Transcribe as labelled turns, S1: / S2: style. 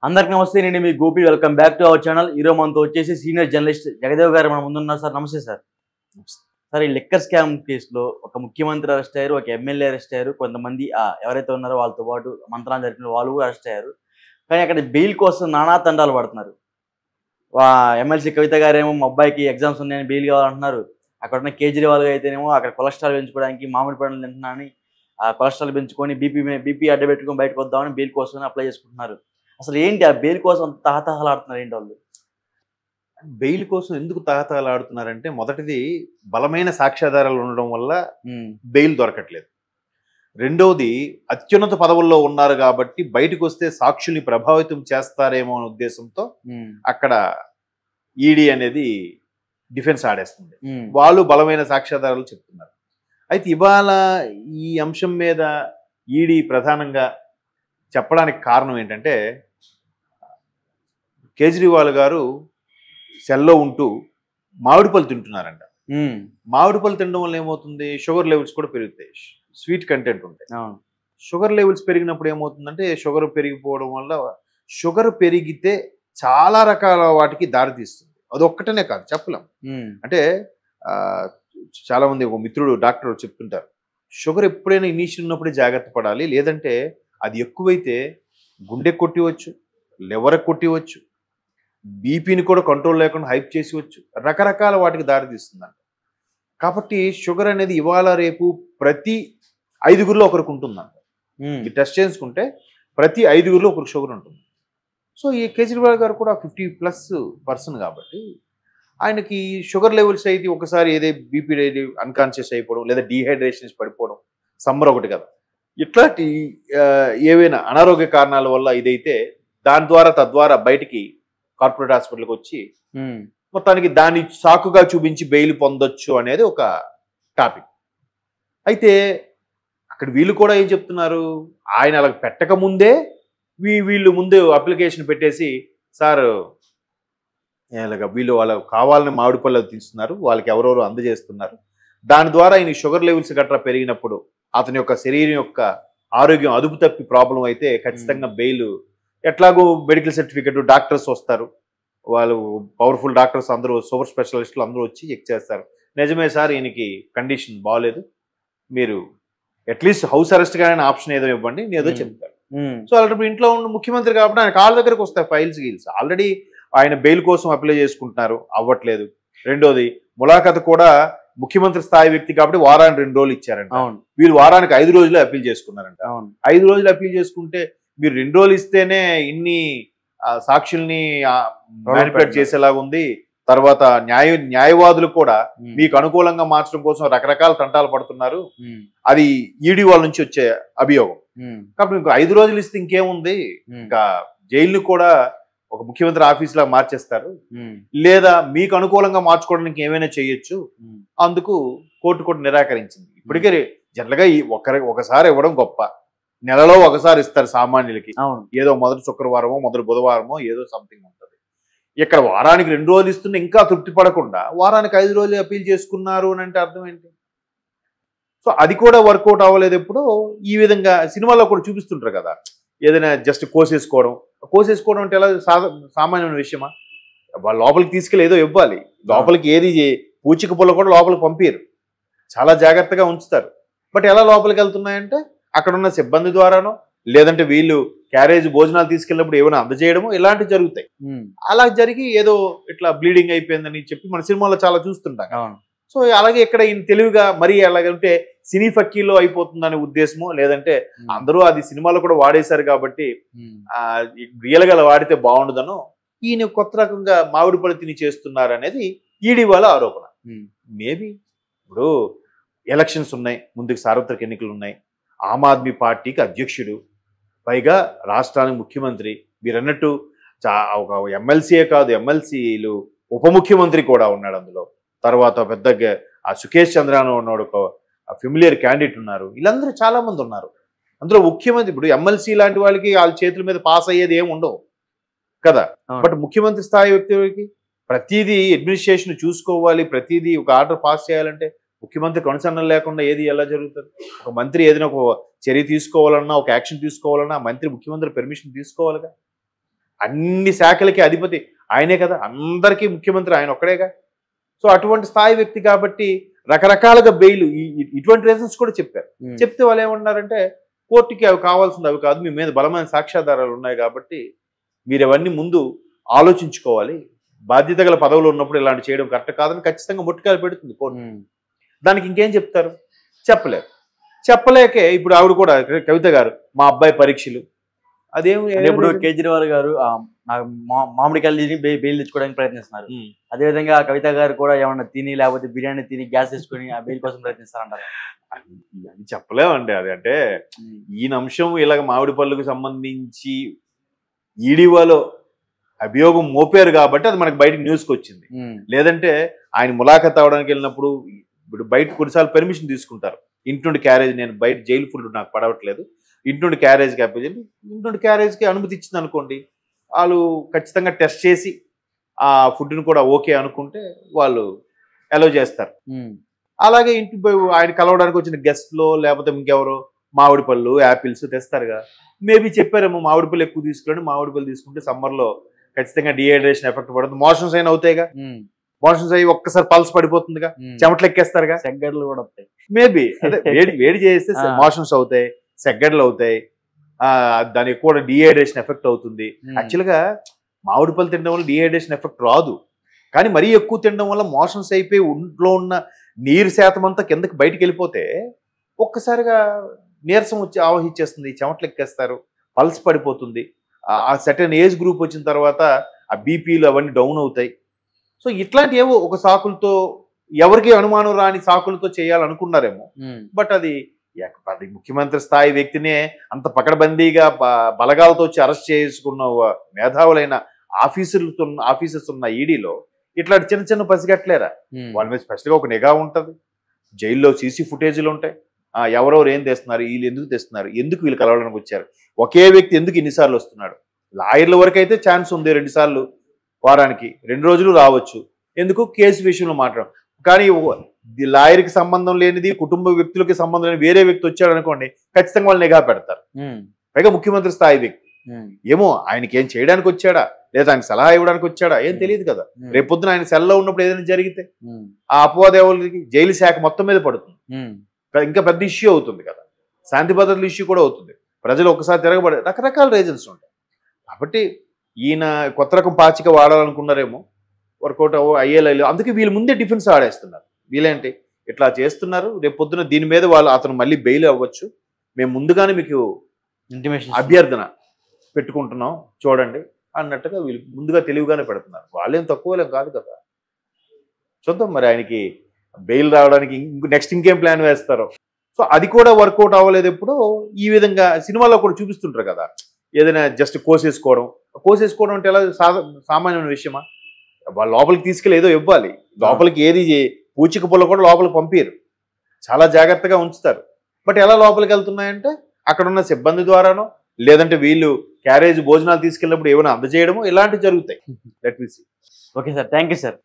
S1: అందరికి నమస్తే. నేను మీ Gopi. Welcome back to our channel. ఈరోజు మనతో వచ్చేసి సీనియర్ జర్నలిస్ట్ జగదేవ్ గారు మన ముందున్నారు. సార్ నమస్తే సార్. సార్, ఈ లిక్కర్ స్కామ్ కేసులో ఒక ముఖ్యమంత్రి అరెస్ట్ అయ్యారు, ఒక ఎమ్మెల్యే అరెస్ట్ అయ్యారు, కొంతమంది ఎవరైతే ఉన్నారో వాళ్ళతో పాటు మంత్రాలు జరిపిన వాళ్ళు కూడా అరెస్ట్ అయ్యారు. కానీ అక్కడ బెయిల్ కోసం నానా తండాలు పడుతున్నారు. ఎమ్మెల్సీ కవిత గారేమో మా అబ్బాయికి ఎగ్జామ్స్ ఉన్నాయని బెయిల్ కావాలంటున్నారు. అక్కడ ఉన్న కేజ్రీవాల్ అయితేనేమో అక్కడ కొలెస్ట్రాల్ పెంచుకోవడానికి మామిడి పండ్లు తింటున్నానని ఆ కొలెస్ట్రాల్ పెంచుకొని బీపీ అడ్డబెట్టుకొని బయటకు వద్దామని బెయిల్ కోసం అప్లై చేసుకుంటున్నారు. అసలు ఏంటి ఆ బెయిల్ కోసం తహతహలాడుతున్నారు ఏంటి వాళ్ళు?
S2: బెయిల్ కోసం ఎందుకు తహతహలాడుతున్నారంటే, మొదటిది బలమైన సాక్ష్యాధారాలు ఉండడం వల్ల బెయిల్ దొరకట్లేదు. రెండవది, అత్యున్నత పదవుల్లో ఉన్నారు కాబట్టి బయటకు వస్తే సాక్షుల్ని ప్రభావితం చేస్తారేమో అనే ఉద్దేశంతో అక్కడ ఈడీ అనేది డిఫెన్స్ ఆడేస్తుంది. వాళ్ళు బలమైన సాక్ష్యాధారాలు చెప్తున్నారు. అయితే ఇవాళ ఈ అంశం మీద ఈడీ ప్రధానంగా చెప్పడానికి కారణం ఏంటంటే, కేజ్రీవాల్ గారు సెల్లో ఉంటూ మామిడి పళ్ళు తింటున్నారంట. మామిడి పళ్ళు తినడం వల్ల ఏమవుతుంది, షుగర్ లెవెల్స్ కూడా పెరుగుతాయి, స్వీట్ కంటెంట్ ఉంటాయి. షుగర్ లెవెల్స్ పెరిగినప్పుడు ఏమవుతుందంటే, షుగర్ పెరిగిపోవడం వల్ల షుగర్ పెరిగితే చాలా రకాల వాటికి దారితీస్తుంది. అదొక్కటనే కాదు, చెప్పలేం. అంటే చాలా మంది, ఒక మిత్రుడు డాక్టర్ చెప్తుంటారు, షుగర్ ఎప్పుడైనా ఇనీషియల్ ఉన్నప్పుడే జాగ్రత్త పడాలి, లేదంటే అది ఎక్కువైతే గుండె కొట్టివచ్చు, లివర్ కొట్టివచ్చు, బీపీని కూడా కంట్రోల్ లేకుండా హైప్ చేసివచ్చు, రకరకాల వాటికి దారితీస్తుందంట. కాబట్టి షుగర్ అనేది ఇవాళ రేపు ప్రతి 5గురిలో ఒకరికి ఉంటుందంట. ఈ టెస్ట్ చేసుకుంటే ప్రతి 5గురిలో ఒకరికి షుగర్ ఉంటుంది. సో ఈ కేజ్రీవాల్ గారు కూడా 50+ కాబట్టి ఆయనకి షుగర్ లెవెల్స్ అయితే ఒకసారి ఏదే బీపీ అన్కాన్షియస్ అయిపోవడం, లేదా డీహైడ్రేషన్స్ పడిపోవడం, సమ్మర్ ఒకటి కదా, ఇట్లాంటి ఏవైనా అనారోగ్య కారణాల వల్ల ఇదైతే తద్వారా బయటికి కార్పొరేట్ హాస్పిటల్కి వచ్చి మొత్తానికి దాన్ని సాకుగా చూపించి బెయిల్ పొందొచ్చు అనేది ఒక టాపిక్. అయితే అక్కడ వీళ్ళు కూడా ఏం చెప్తున్నారు, ఆయన అలా పెట్టక ముందే వీళ్ళు ముందు అప్లికేషన్ పెట్టేసి, సార్ ఇలాగ వీళ్ళు వాళ్ళకు కావాలని మామిడి పళ్ళు తీస్తున్నారు, వాళ్ళకి ఎవరెవరు అందజేస్తున్నారు, దాని ద్వారా ఆయన షుగర్ లెవెల్స్ గట్రా పెరిగినప్పుడు అతని యొక్క శరీరం యొక్క ఆరోగ్యం అదుపు తప్పి ప్రాబ్లం అయితే ఖచ్చితంగా బెయిల్, ఎట్లాగో మెడికల్ సర్టిఫికెట్, డాక్టర్స్ వస్తారు, వాళ్ళు పవర్ఫుల్ డాక్టర్స్ అందరూ, సూపర్ స్పెషలిస్టులు అందరూ వచ్చి చెక్ చేస్తారు, నిజమే సార్ ఈయనకి కండిషన్ బాగోలేదు, మీరు అట్లీస్ట్ హౌస్ అరెస్ట్ గానే ఆప్షన్ ఏదో ఇవ్వండి, ఏదో చెప్తారు. సో అలాంటప్పుడు ఇంట్లో ఉన్న ముఖ్యమంత్రి కాబట్టి ఆయన కాళ్ళ దగ్గరకు వస్తాయి ఫైల్స్ గీల్స్. ఆల్రెడీ ఆయన బెయిల్ కోసం అప్లై చేసుకుంటున్నారు, అవ్వట్లేదు. రెండోది, ములాఖత్ కూడా ముఖ్యమంత్రి స్థాయి వ్యక్తి కాబట్టి వారానికి 2 రోజులు ఇచ్చారంట. వీళ్ళు వారానికి 5 రోజులు అప్పీల్ చేసుకున్నారంట. 5 రోజులు అప్పీల్ చేసుకుంటే మీరు 2 రోజులు ఇస్తేనే ఇన్ని సాక్షుల్ని మ్యానిపులేట్ చేసేలాగా ఉంది. తర్వాత న్యాయవాదులు కూడా మీకు అనుకూలంగా మార్చడం కోసం రకరకాల తంటాలు పడుతున్నారు. అది ఈడీ వాళ్ళ నుంచి వచ్చే అభియోగం. కాబట్టి మీకు 5 రోజులు ఇస్తే ఇంకేముంది, ఇంకా జైలు కూడా ఒక ముఖ్యమంత్రి ఆఫీస్ లాగా మార్చేస్తారు, లేదా మీకు అనుకూలంగా మార్చుకోవడానికి ఏమైనా చేయొచ్చు. అందుకు కోర్టు కూడా నిరాకరించింది. ఇప్పటికే జనరల్ గా ఒకసారి ఇవ్వడం గొప్ప, నెలలో ఒకసారి ఇస్తారు సామాన్యులకి, ఏదో మొదటి శుక్రవారమో మొదటి బుధవారమో ఏదో సంథింగ్ ఉంటుంది. ఇక్కడ వారానికి 2 రోజులు ఇస్తుంటే ఇంకా తృప్తి పడకుండా వారానికి 5 రోజులు అప్పీల్ చేసుకున్నారు అని అంటే అర్థం ఏంటి? సో అది కూడా వర్కౌట్ అవ్వలేదు. ఎప్పుడు ఈ విధంగా సినిమాలో కూడా చూపిస్తుంటారు కదా, ఏదైనా జస్ట్ కోసేసుకోవడం అంటే ఎలా సామాన్యమైన విషయమా? వాళ్ళు లోపలికి తీసుకెళ్ళి ఏదో ఇవ్వాలి, లోపలికి ఏది పూచిక పుల్ల కూడా లోపలికి పంపిరు, చాలా జాగ్రత్తగా ఉంచుతారు. బట్ ఎలా లోపలికి వెళ్తున్నాయంటే అక్కడ ఉన్న సిబ్బంది ద్వారానో, లేదంటే వీళ్ళు క్యారేజ్ భోజనాలు తీసుకెళ్ళినప్పుడు ఏమైనా అందజేయడమో ఇలాంటివి జరుగుతాయి. అలా జరిగి ఏదో ఇట్లా బ్లీడింగ్ అయిపోయిందని చెప్పి మన సినిమాలో చాలా చూస్తుంటాం. సో అలాగే ఇక్కడ ఈయన తెలివిగా మరీ అలాగంటే సినీ ఫక్కీలో అయిపోతుందనే ఉద్దేశమో, లేదంటే అందరూ అది సినిమాలో కూడా వాడేశారు కాబట్టి రియల్ గా వాడితే బాగుండదనో, ఈయన కొత్త రకంగా మామిడి పళ్ళు తిని చేస్తున్నారు అనేది ఈడీ వాళ్ళ ఆరోపణ. మేబీ ఇప్పుడు ఎలక్షన్స్ ఉన్నాయి, ముందుకు సార్వత్రిక ఎన్నికలు ఉన్నాయి, ఆమ్ ఆద్మీ పార్టీకి అధ్యక్షుడు, పైగా రాష్ట్రానికి ముఖ్యమంత్రి, మీరు అన్నట్టు ఒక ఎమ్మెల్సీయే కాదు, ఎమ్మెల్సీలు ఉప ముఖ్యమంత్రి కూడా ఉన్నాడు అందులో. తర్వాత పెద్ద సుకేష్ చంద్రాను ఉన్నాడు, ఒక ఫెమిలియర్ క్యాండిడేట్ ఉన్నారు, వీళ్ళందరూ చాలా మంది ఉన్నారు. అందులో ముఖ్యమంత్రి, ఇప్పుడు ఎమ్మెల్సీ లాంటి వాళ్ళకి వాళ్ళ చేతుల మీద పాస్ అయ్యేది ఏమి ఉండవు కదా. బట్ ముఖ్యమంత్రి స్థాయి వ్యక్తికి ప్రతిదీ అడ్మినిస్ట్రేషన్ చూసుకోవాలి, ప్రతిదీ ఒక ఆర్డర్ పాస్ చేయాలంటే ముఖ్యమంత్రి కన్సర్న్ లేకుండా ఏది ఎలా జరుగుతుంది? ఒక మంత్రి ఏదైనా ఒక చర్య తీసుకోవాలన్నా, ఒక యాక్షన్ తీసుకోవాలన్నా మంత్రి ముఖ్యమంత్రి పర్మిషన్ తీసుకోవాలిగా. అన్ని శాఖలకి అధిపతి ఆయనే కదా, అందరికీ ముఖ్యమంత్రి ఆయన ఒక్కడేగా. సో అటువంటి స్థాయి వ్యక్తి కాబట్టి రకరకాలుగా బెయిల్ ఇటువంటి రీజన్స్ కూడా చెప్పారు. చెప్తే వాళ్ళు ఏమన్నారంటే కోర్టుకి అవి కావాల్సింది అవి కాదు, మీ మీద బలమైన సాక్ష్యాధారాలు ఉన్నాయి కాబట్టి మీరు అవన్నీ ముందు ఆలోచించుకోవాలి, బాధ్యత గల పదవులు ఉన్నప్పుడు ఇలాంటి చేయడం కరెక్ట్ కాదని ఖచ్చితంగా ముట్టుకాయలు పెడుతుంది కోర్టు. దానికి ఇంకేం చెప్తారు, చెప్పలేరు. చెప్పలేకే ఇప్పుడు ఆవిడ కూడా కవిత గారు మా అబ్బాయి పరీక్షలు అదేమి
S1: ఇప్పుడు కేజ్రీవాల్ గారు మామిడికాయలు తిని బెయిల్ తెచ్చుకోవడానికి ప్రయత్నిస్తున్నారు. అదేవిధంగా కవిత గారు కూడా ఏమన్నా తిని లేకపోతే బిర్యానీ తిని గ్యాస్ తెచ్చుకొని ఆ బెయిల్ కోసం ప్రయత్నిస్తారంటారు.
S2: అది చెప్పలేమండి. అది అంటే ఈయన అంశం ఇలాగ మామిడి పళ్ళకు సంబంధించి ఈడీవాలో అభియోగం మోపారు కాబట్టి అది మనకి బయటకు న్యూస్కి వచ్చింది. లేదంటే ఆయన ములాఖత్ అవడానికి వెళ్ళినప్పుడు ఇప్పుడు బయట కొన్నిసార్లు పర్మిషన్ తీసుకుంటారు, ఇంటి నుండి క్యారేజ్, నేను బయట జైలు ఫుడ్ నాకు పడవట్లేదు, ఇంటి నుండి క్యారేజ్కి అప్పచెప్పి ఇంటి నుండి క్యారేజ్కి అనుమతి ఇచ్చింది అనుకోండి, వాళ్ళు ఖచ్చితంగా టెస్ట్ చేసి ఆ ఫుడ్ని కూడా ఓకే అనుకుంటే వాళ్ళు అలౌ చేస్తారు. అలాగే ఇంటి ఆయన కలవడానికి వచ్చిన గెస్ట్లో లేకపోతే ఇంకెవరో మామిడి పళ్ళు యాపిల్స్ తెస్తారుగా, మేబీ చెప్పారేమో మామిడి పళ్ళు ఎక్కువ తీసుకురండి, మామిడి పళ్ళు తీసుకుంటే సమ్మర్లో ఖచ్చితంగా డిహైడ్రేషన్ ఎఫెక్ట్ పడుతుంది, మోషన్స్ అయినా అవుతాయిగా, మోషన్స్ అయ్యి ఒక్కసారి పల్స్ పడిపోతుందిగా, చెమటలు ఎక్కేస్తారుగా,
S1: సెగ్గడ్లు కూడా వస్తాయి
S2: మేబీ అదే వేడి చేస్తే మోషన్స్ అవుతాయి, సెగ్గడ్లు అవుతాయి, దానికి కూడా డిహైడ్రేషన్ ఎఫెక్ట్ అవుతుంది. యాక్చువల్గా మామిడి పళ్ళు తినడం వల్ల డిహైడ్రేషన్ ఎఫెక్ట్ రాదు, కానీ మరీ ఎక్కువ తినడం వల్ల మోషన్స్ అయిపోయి ఒంట్లో ఉన్న నీరు శాతం అంతా కిందకి బయటికి వెళ్ళిపోతే ఒక్కసారిగా నీరసం వచ్చి ఆవహించేస్తుంది, చెమటలు ఎక్కేస్తారు, పల్స్ పడిపోతుంది. ఆ సర్టెన్ ఏజ్ గ్రూప్ వచ్చిన తర్వాత ఆ బీపీలు అవన్నీ డౌన్ అవుతాయి. సో ఇట్లాంటి ఏవో ఒక సాకులతో ఎవరికి అనుమానం రాని సాకులతో చేయాలనుకున్నారేమో, బట్ అది ముఖ్యమంత్రి స్థాయి వ్యక్తినే అంత పకడ్బందీగా బలగాలతో వచ్చి అరెస్ట్ చేసుకున్న మేధావులైన ఆఫీసర్స్ ఉన్న ఈడీలో ఇట్లాంటి చిన్న చిన్న పసిగట్లేరా, వాళ్ళ మీద స్పెషల్గా ఒక నిఘా ఉంటుంది, జైల్లో సీసీ ఫుటేజీలు ఉంటాయి, ఎవరెవరు ఏం తెస్తున్నారు, వీళ్ళు ఎందుకు తెస్తున్నారు, ఎందుకు వీళ్ళు కలవడానికి వచ్చారు, ఒకే వ్యక్తి ఎందుకు ఇన్నిసార్లు వస్తున్నాడు, లాయర్ల వరకు అయితే ఛాన్స్ ఉంది 2 సార్లు వారానికి 2 రోజులు రావచ్చు, ఎందుకు కేసు విషయంలో మాట్లాడడం. కానీ లాయర్కి సంబంధం లేనిది, కుటుంబ వ్యక్తులకి సంబంధం లేని వేరే వ్యక్తి వచ్చాడు అనుకోండి, ఖచ్చితంగా వాళ్ళు నిఘా పెడతారు. పైగా ముఖ్యమంత్రి స్థాయి వ్యక్తి, ఏమో ఆయనకి ఏం చేయడానికి వచ్చాడా లేదా ఆయన సలహా ఇవ్వడానికి వచ్చాడా ఏం తెలియదు కదా. రేపొద్దున ఆయన సెల్లో ఉన్నప్పుడు ఏదైనా జరిగితే ఆ అపవాదేవులకి జైలు శాఖ మొత్తం మీద పడుతుంది, ఇంకా పెద్ద ఇష్యూ అవుతుంది కదా, శాంతి భద్రతల ఇష్యూ కూడా అవుతుంది, ప్రజలు ఒకసారి తిరగబడే రకరకాల రీజన్స్ ఉంటాయి. కాబట్టి ఈయన కొత్త రకం పాచిక వాడాలనుకున్నారేమో, వర్కౌట్ అయ్యేలేదు. అందుకే వీళ్ళు ముందే డిఫెన్స్ ఆడేస్తున్నారు. వీళ్ళేంటి ఇట్లా చేస్తున్నారు, రేపు పొద్దున దీని మీద అతను మళ్ళీ బెయిల్ అవ్వచ్చు, మేము ముందుగానే మీకు
S1: ఇంటిమేషన్
S2: అభ్యర్థన పెట్టుకుంటున్నాం చూడండి అన్నట్టుగా వీళ్ళు ముందుగా తెలివిగానే పెడుతున్నారు. వాళ్ళేం తక్కువలేం కాదు కదా. చూద్దాం మరి ఆయనకి బెయిల్ రావడానికి నెక్స్ట్ ఇంకేం ప్లాన్ వేస్తారో. సో అది కూడా వర్కౌట్ అవ్వలేదు. ఎప్పుడో ఈ విధంగా సినిమాలో కూడా చూపిస్తుంటారు కదా, ఏదైనా జస్ట్ కోసేసుకోవడం అంటే ఎలా సామాన్యమైన విషయమా? వాళ్ళ లోపలికి తీసుకెళ్ళి ఏదో ఇవ్వాలి, లోపలికి ఏది పూచిక పుల్ల కూడా లోపలికి పంపించరు, చాలా జాగ్రత్తగా ఉంచుతారు. బట్ ఎలా లోపలికి వెళ్తున్నాయంటే అక్కడ ఉన్న సిబ్బంది ద్వారానో లేదంటే వీళ్ళు క్యారేజ్ భోజనాలు తీసుకెళ్ళినప్పుడు ఏమైనా అందజేయడమో ఇలాంటివి జరుగుతాయి. Let me see.
S1: Okay sir, thank you sir.